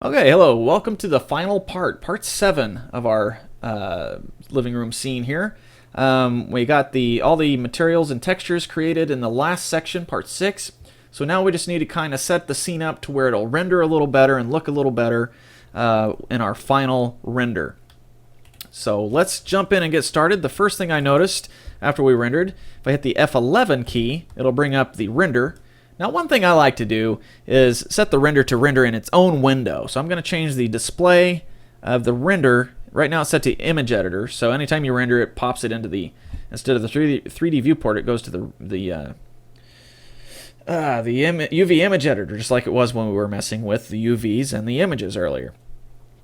Okay, hello. Welcome to the final part 7 of our living room scene here. We got all the materials and textures created in the last section, part 6. So now we just need to kind of set the scene up to where it'll render a little better and look a little better in our final render. So let's jump in and get started. The first thing I noticed after we rendered, if I hit the F11 key, it'll bring up the render. Now, one thing I like to do is set the render to render in its own window. So I'm going to change the display of the render. Right now it's set to image editor. So anytime you render it, pops it into instead of the 3D viewport, it goes to the UV image editor, just like it was when we were messing with the UVs and the images earlier.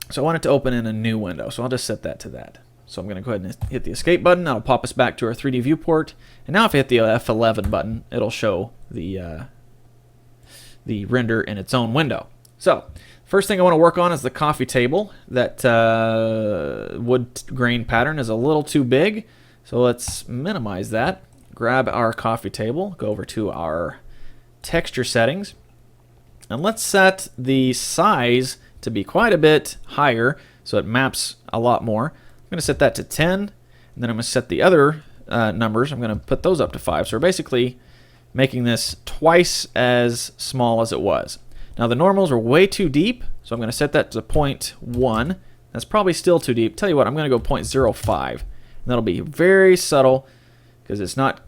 So I want it to open in a new window. So I'll just set that to that. So I'm going to go ahead and hit the escape button. That'll pop us back to our 3D viewport. And now if I hit the F11 button, it'll show the render in its own window. So first thing I want to work on is the coffee table. That wood grain pattern is a little too big, so let's minimize that. Grab our coffee table, go over to our texture settings, and let's set the size to be quite a bit higher so it maps a lot more. I'm going to set that to 10, and then I'm going to set the other numbers. I'm going to put those up to 5. So we're basically making this twice as small as it was. Now the normals are way too deep, so I'm going to set that to 0.1. That's probably still too deep. Tell you what, I'm going to go 0.05. And that'll be very subtle because it's not,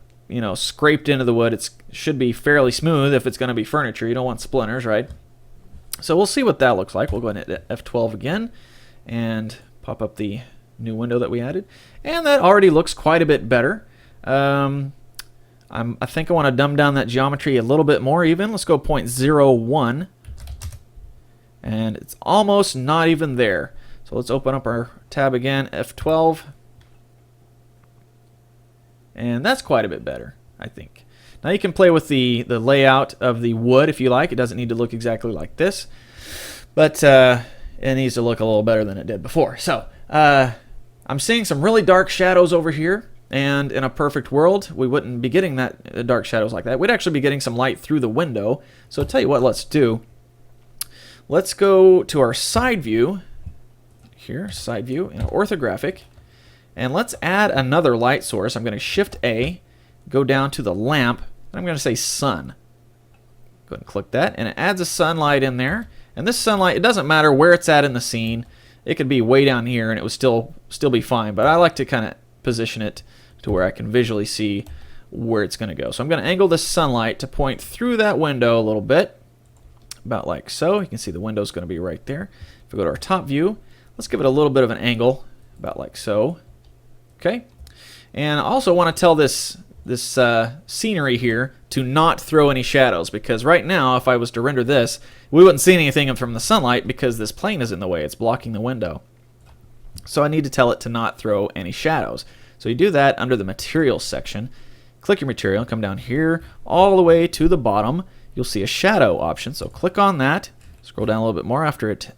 scraped into the wood. It should be fairly smooth if it's going to be furniture. You don't want splinters, right? So we'll see what that looks like. We'll go ahead and hit F12 again and pop up the new window that we added. And that already looks quite a bit better. I think I want to dumb down that geometry a little bit more even. Let's go 0.01. And it's almost not even there. So let's open up our tab again, F12. And that's quite a bit better, I think. Now you can play with the layout of the wood if you like. It doesn't need to look exactly like this. But it needs to look a little better than it did before. So I'm seeing some really dark shadows over here. And in a perfect world, we wouldn't be getting that dark shadows like that. We'd actually be getting some light through the window. So I'll tell you what, let's do. Let's go to our side view. Here, side view, in orthographic. And let's add another light source. I'm going to Shift A, go down to the lamp, and I'm going to say sun. Go ahead and click that, and it adds a sunlight in there. And this sunlight, it doesn't matter where it's at in the scene. It could be way down here, and it would still be fine. But I like to kind of position it to where I can visually see where it's going to go. So I'm going to angle this sunlight to point through that window a little bit, about like so. You can see the window's going to be right there. If we go to our top view, let's give it a little bit of an angle, about like so. Okay, and I also want to tell this scenery here to not throw any shadows, because right now, if I was to render this, we wouldn't see anything from the sunlight because this plane is in the way. It's blocking the window. So I need to tell it to not throw any shadows. So you do that under the materials section. Click your material, come down here all the way to the bottom. You'll see a shadow option. So click on that. Scroll down a little bit more after it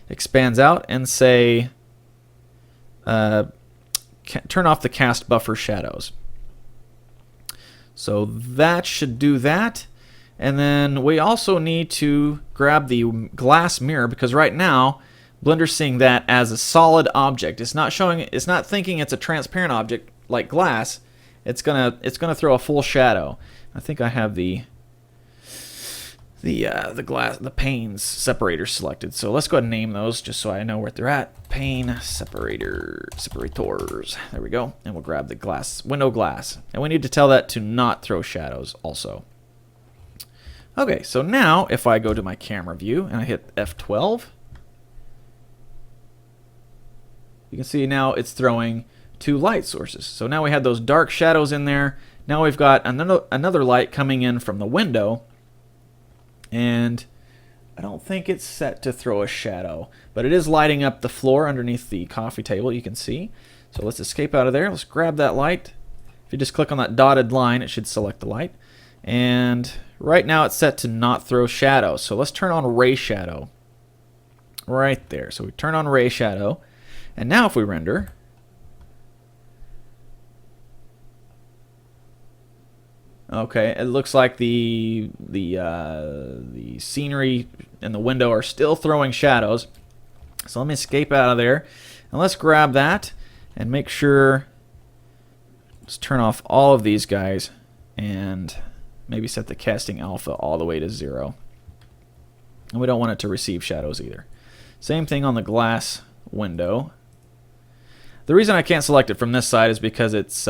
expands out and say turn off the cast buffer shadows. So that should do that. And then we also need to grab the glass mirror, because right now Blender's seeing that as a solid object. It's not thinking it's a transparent object like glass. It's gonna throw a full shadow. I think I have the panes separators selected. So let's go ahead and name those just so I know where they're at. Pane separators. There we go. And we'll grab the window glass. And we need to tell that to not throw shadows also. Okay, so now if I go to my camera view and I hit F12, you can see now it's throwing two light sources. So now we had those dark shadows in there. Now we've got another light coming in from the window. And I don't think it's set to throw a shadow, but it is lighting up the floor underneath the coffee table, you can see. So let's escape out of there. Let's grab that light. If you just click on that dotted line, it should select the light. And right now it's set to not throw shadows. So let's turn on ray shadow. Right there. So we turn on ray shadow. And now if we render, Okay, it looks like the scenery and the window are still throwing shadows. So let me escape out of there, and let's grab that and make sure. Let's turn off all of these guys and maybe set the casting alpha all the way to 0. And we don't want it to receive shadows either. Same thing on the glass window. The reason I can't select it from this side is because it's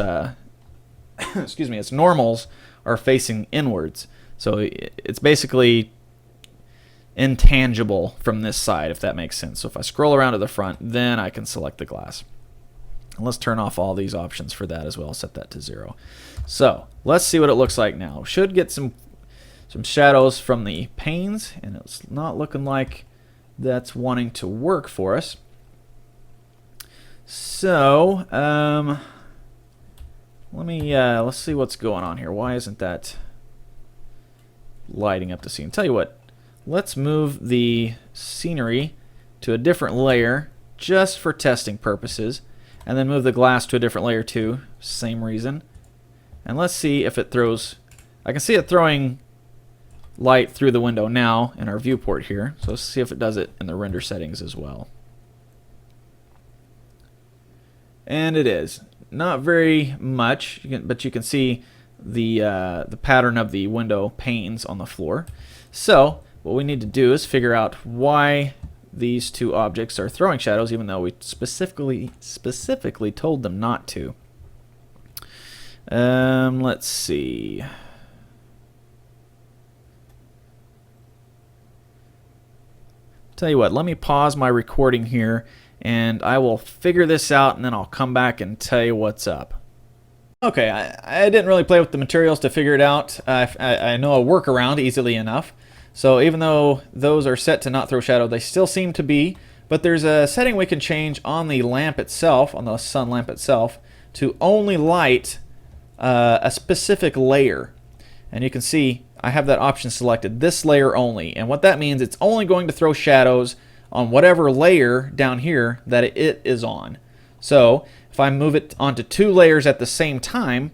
excuse me, its normals are facing inwards. So it's basically intangible from this side, if that makes sense. So if I scroll around to the front, then I can select the glass. And let's turn off all these options for that as well. Set that to 0. So let's see what it looks like now. Should get some shadows from the panes, and it's not looking like that's wanting to work for us. So let's see what's going on here. Why isn't that lighting up the scene? Tell you what, let's move the scenery to a different layer just for testing purposes, and then move the glass to a different layer too, same reason. And let's see if it throws. I can see it throwing light through the window now in our viewport here, so let's see if it does it in the render settings as well. And it is not very much, but you can see the pattern of the window panes on the floor. So what we need to do is figure out why these two objects are throwing shadows, even though we specifically told them not to. Let's see. Tell you what, let me pause my recording here, and I will figure this out, and then I'll come back and tell you what's up. Okay, I didn't really play with the materials to figure it out. I know a workaround easily enough. So even though those are set to not throw shadow, they still seem to be. But there's a setting we can change on the lamp itself, on the sun lamp itself, to only light a specific layer. And you can see I have that option selected, this layer only. And what that means, it's only going to throw shadows on whatever layer down here that it is on. So if I move it onto 2 layers at the same time,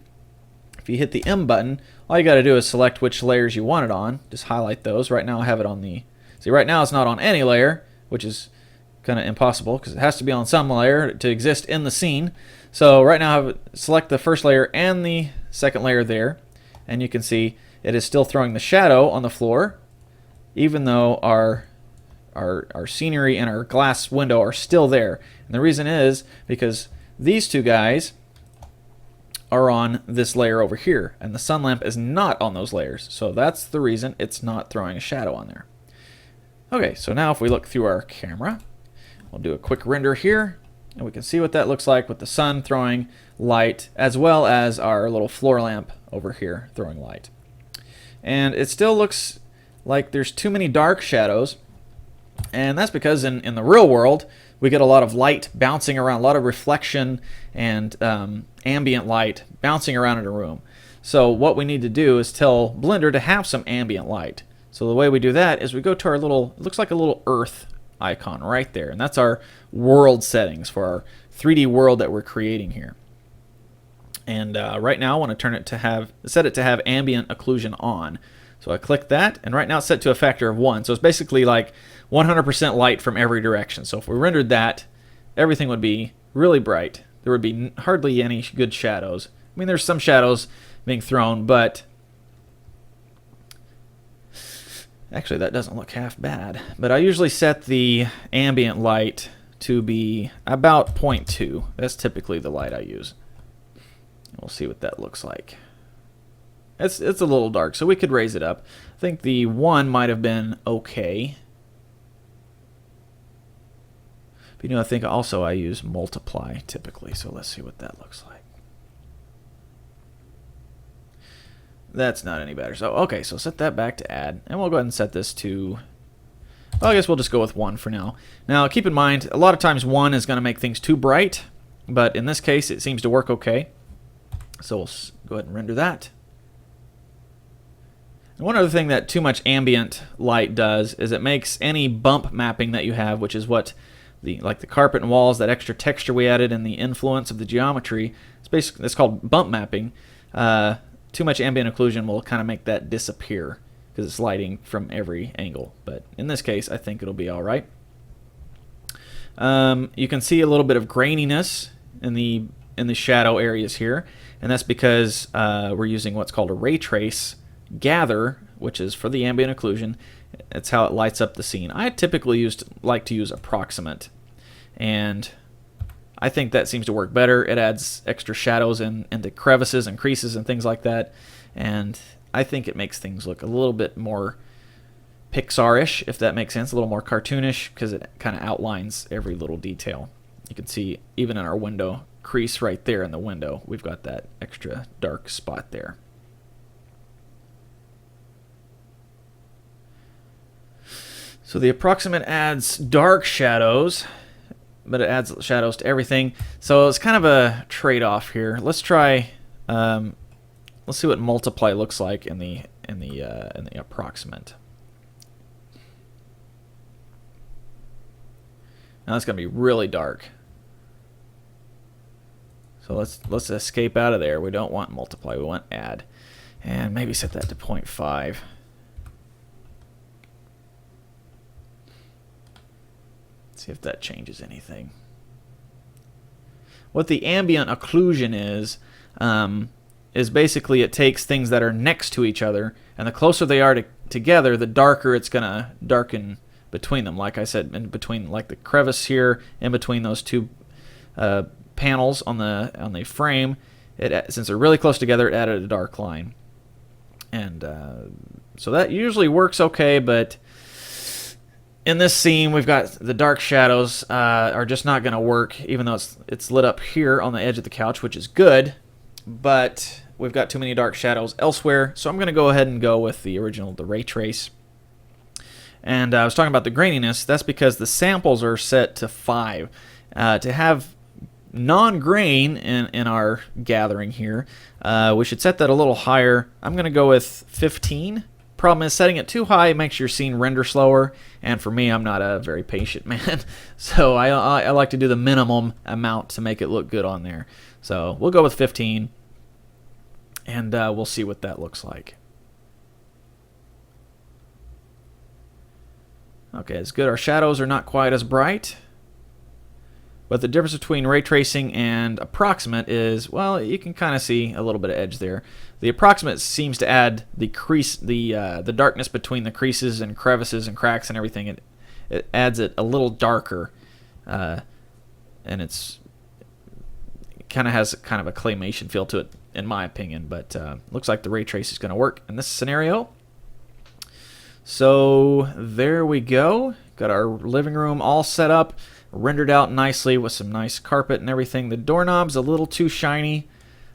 if you hit the M button, all you got to do is select which layers you want it on. Just highlight those. Right now I have it on the... See, right now it's not on any layer, which is kind of impossible because it has to be on some layer to exist in the scene. So right now I have select the first layer and the second layer there, and you can see it is still throwing the shadow on the floor, even though our scenery and our glass window are still there. And the reason is because these two guys are on this layer over here, and the sun lamp is not on those layers. So that's the reason it's not throwing a shadow on there. Okay, so now if we look through our camera, we'll do a quick render here, and we can see what that looks like with the sun throwing light, as well as our little floor lamp over here throwing light. And it still looks like there's too many dark shadows, and that's because in the real world, we get a lot of light bouncing around, a lot of reflection and ambient light bouncing around in a room. So what we need to do is tell Blender to have some ambient light. So the way we do that is we go to our little, it looks like a little Earth icon right there, and that's our world settings for our 3D world that we're creating here. And right now I want to set it to have ambient occlusion on. So I click that, and right now it's set to a factor of 1. So it's basically like 100% light from every direction. So if we rendered that, everything would be really bright. There would be hardly any good shadows. I mean, there's some shadows being thrown, but actually that doesn't look half bad. But I usually set the ambient light to be about 0.2. That's typically the light I use. We'll see what that looks like. It's a little dark, so we could raise it up. I think the 1 might have been okay. But you know, I think also I use multiply typically, so let's see what that looks like. That's not any better. So okay, so set that back to add, and we'll go ahead and set this to, well, I guess we'll just go with 1 for now. Now keep in mind, a lot of times 1 is going to make things too bright, but in this case it seems to work okay. So we'll go ahead and render that. And one other thing that too much ambient light does is it makes any bump mapping that you have, which is what like the carpet and walls, that extra texture we added and the influence of the geometry, it's called bump mapping. too much ambient occlusion will kind of make that disappear because it's lighting from every angle. But in this case, I think it'll be all right. You can see a little bit of graininess in the shadow areas here, and that's because we're using what's called a ray trace gather, which is for the ambient occlusion. It's how it lights up the scene. I typically like to use approximate, and I think that seems to work better. It adds extra shadows into crevices and creases and things like that, and I think it makes things look a little bit more Pixar-ish, if that makes sense, a little more cartoonish, because it kind of outlines every little detail. You can see even in our window crease right there in the window, we've got that extra dark spot there. So the approximate adds dark shadows, but it adds shadows to everything. So it's kind of a trade-off here. Let's try. Let's see what multiply looks like in the approximate. Now it's going to be really dark. So let's escape out of there. We don't want multiply. We want add, and maybe set that to 0.5. See if that changes anything. What the ambient occlusion is basically it takes things that are next to each other, and the closer they are together, the darker it's going to darken between them. Like I said, in between, like the crevice here, in between those two panels on the frame, since they're really close together, it added a dark line, and so that usually works okay, but in this scene, we've got the dark shadows are just not going to work, even though it's lit up here on the edge of the couch, which is good, but we've got too many dark shadows elsewhere, so I'm going to go ahead and go with the ray trace. And I was talking about the graininess. That's because the samples are set to 5. To have non-grain in our gathering here, we should set that a little higher. I'm going to go with 15. Problem is, setting it too high makes your scene render slower, and for me, I'm not a very patient man, so I like to do the minimum amount to make it look good on there. So we'll go with 15, and we'll see what that looks like. Okay, it's good. Our shadows are not quite as bright, but the difference between ray tracing and approximate is, well, you can kind of see a little bit of edge there. The approximate seems to add the darkness between the creases and crevices and cracks and everything. It adds it a little darker, and it kind of has kind of a claymation feel to it, in my opinion. But looks like the ray trace is going to work in this scenario. So there we go. Got our living room all set up, rendered out nicely with some nice carpet and everything. The doorknob's a little too shiny.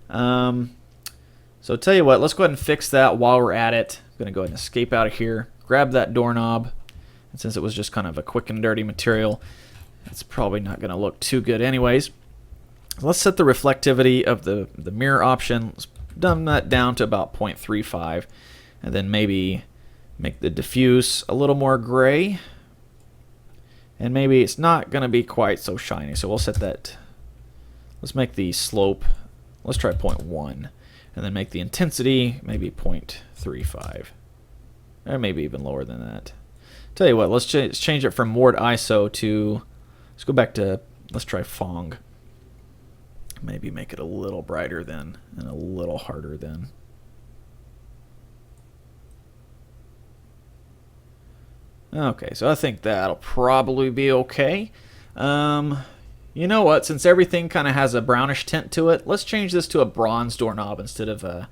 So tell you what, let's go ahead and fix that while we're at it. I'm going to go ahead and escape out of here, grab that doorknob, and since it was just kind of a quick and dirty material, it's probably not going to look too good anyways. Let's set the reflectivity of the mirror option. Let's dumb that down to about 0.35, and then maybe make the diffuse a little more gray, and maybe it's not going to be quite so shiny, so we'll set that. Let's make the slope, let's try 0.1, and then make the intensity maybe 0.35, or maybe even lower than that. Tell you what, let's change it from Ward ISO to, let's go back to, let's try Phong. Maybe make it a little brighter then, and a little harder then. Okay, so I think that'll probably be okay. You know what? Since everything kind of has a brownish tint to it, let's change this to a bronze doorknob instead of a,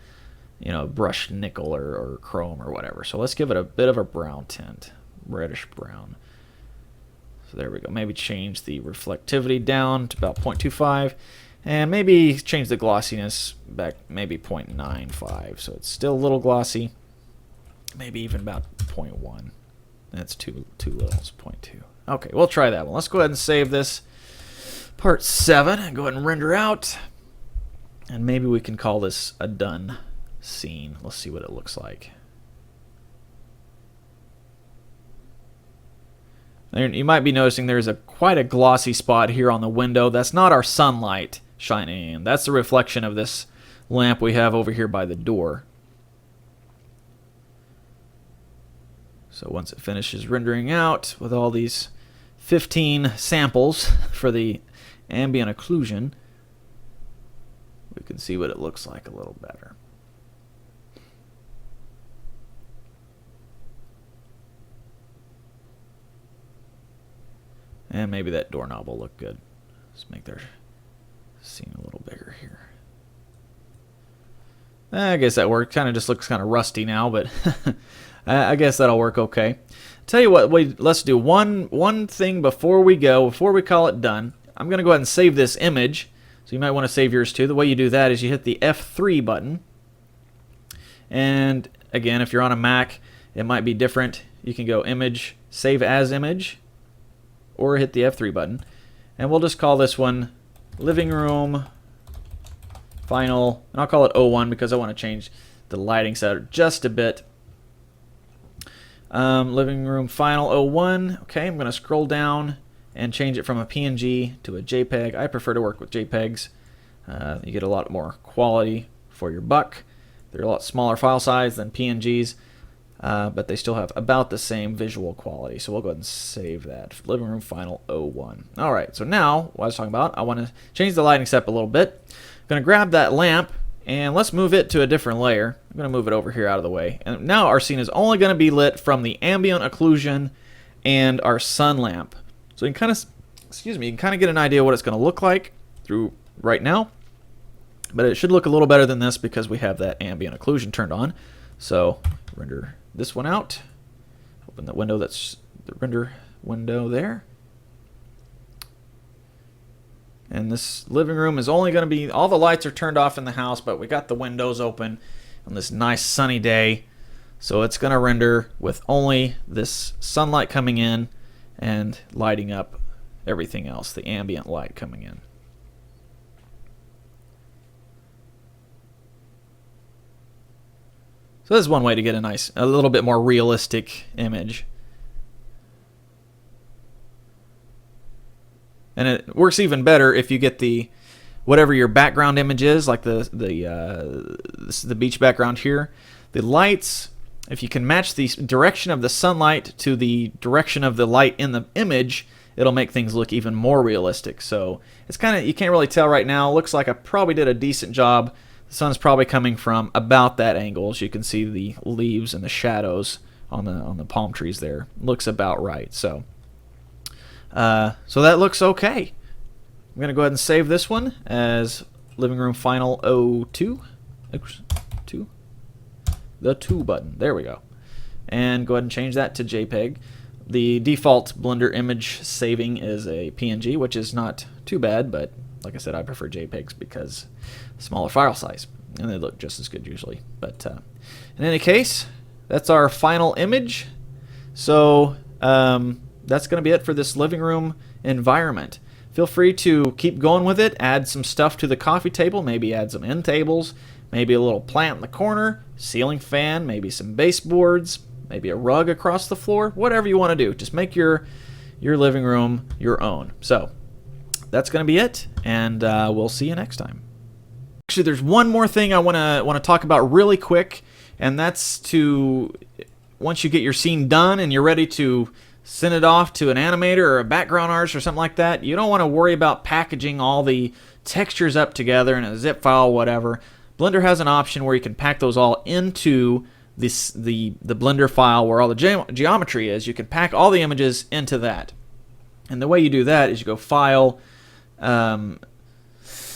brushed nickel or chrome or whatever. So let's give it a bit of a brown tint, reddish brown. So there we go. Maybe change the reflectivity down to about 0.25, and maybe change the glossiness back maybe 0.95. So it's still a little glossy. Maybe even about 0.1. That's too little. It's 0.2. Okay, we'll try that one. Let's go ahead and save this part 7 and go ahead and render out. And maybe we can call this a done scene. Let's see what it looks like. You might be noticing there's quite a glossy spot here on the window. That's not our sunlight shining in. That's the reflection of this lamp we have over here by the door. So once it finishes rendering out with all these 15 samples for the ambient occlusion, we can see what it looks like a little better. And maybe that doorknob will look good. Let's make their scene a little bigger here. I guess that worked. Kind of just looks kind of rusty now, but I guess that'll work okay. Tell you what, let's do one thing before we go, before we call it done. I'm going to go ahead and save this image. So you might want to save yours too. The way you do that is you hit the F3 button. And again, if you're on a Mac, it might be different. You can go Image, Save As Image, or hit the F3 button. And we'll just call this one Living Room Final, and I'll call it 01 because I want to change the lighting setup just a bit. Living Room Final 01. Okay, I'm going to scroll down and change it from a PNG to a JPEG. I prefer to work with JPEGs. You get a lot more quality for your buck. They're a lot smaller file size than PNGs, but they still have about the same visual quality. So we'll go ahead and save that. Living Room Final 01. All right, so now what I was talking about, I want to change the lighting setup a little bit. I'm going to grab that lamp and let's move it to a different layer. I'm going to move it over here out of the way. And now our scene is only going to be lit from the ambient occlusion and our sun lamp. So you can kind of, you can kind of get an idea what it's going to look like through right now. But it should look a little better than this because we have that ambient occlusion turned on. So render this one out. Open the window, that's the render window there. And this living room is only going to be, all the lights are turned off in the house, but we got the windows open on this nice sunny day. So it's going to render with only this sunlight coming in and lighting up everything else, the ambient light coming in. So this is one way to get a little bit more realistic image. And it works even better if you get the whatever your background image is, like the beach background here. The lights, if you can match the direction of the sunlight to the direction of the light in the image, it'll make things look even more realistic. So it's kind of, you can't really tell right now. It looks like I probably did a decent job. The sun's probably coming from about that angle, as you can see the leaves and the shadows on the palm trees there. Looks about right. So that looks okay. I'm going to go ahead and save this one as Living Room Final 02. The 2 button. There we go. And go ahead and change that to JPEG. The default Blender image saving is a PNG, which is not too bad, but like I said, I prefer JPEGs because smaller file size, and they look just as good usually. But in any case, that's our final image. So that's going to be it for this living room environment. Feel free to keep going with it. Add some stuff to the coffee table. Maybe add some end tables. Maybe a little plant in the corner. Ceiling fan. Maybe some baseboards. Maybe a rug across the floor. Whatever you want to do. Just make your living room your own. So that's going to be it, and we'll see you next time. Actually, there's one more thing I want to talk about really quick, and that's to, once you get your scene done and you're ready to send it off to an animator or a background artist or something like that, you don't want to worry about packaging all the textures up together in a zip file, whatever. Blender has an option where you can pack those all into the Blender file where all the geometry is. You can pack all the images into that. And the way you do that is you go File,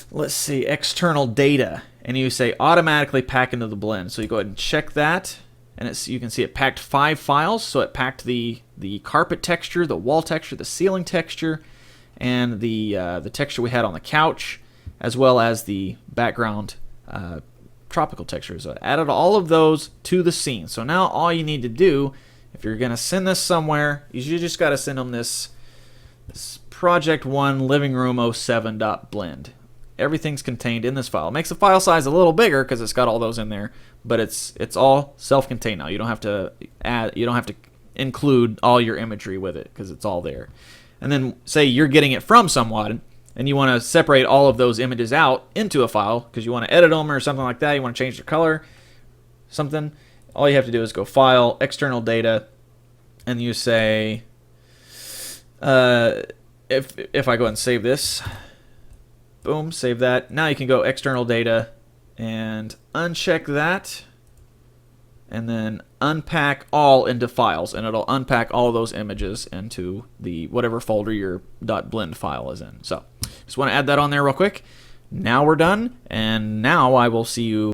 let's see, External Data, and you say Automatically Pack into the blend. So you go ahead and check that, and you can see it packed 5 files. So it packed the carpet texture, the wall texture, the ceiling texture, and the texture we had on the couch, as well as the background tropical texture. So it added all of those to the scene. So now all you need to do, if you're going to send this somewhere, is you just got to send them this Project 1 Living Room 07.blend. Everything's contained in this file. It makes the file size a little bigger because it's got all those in there, but it's all self-contained now. You don't have to include all your imagery with it because it's all there. And then say you're getting it from someone and you want to separate all of those images out into a file because you want to edit them or something like that, you want to change the color, something, all you have to do is go File, External Data, and you say, if I go and save this, boom, save that. Now you can go External Data and uncheck that, and then unpack all into files, and it'll unpack all those images into the whatever folder your .blend file is in. So just want to add that on there real quick. Now we're done, and now I will see you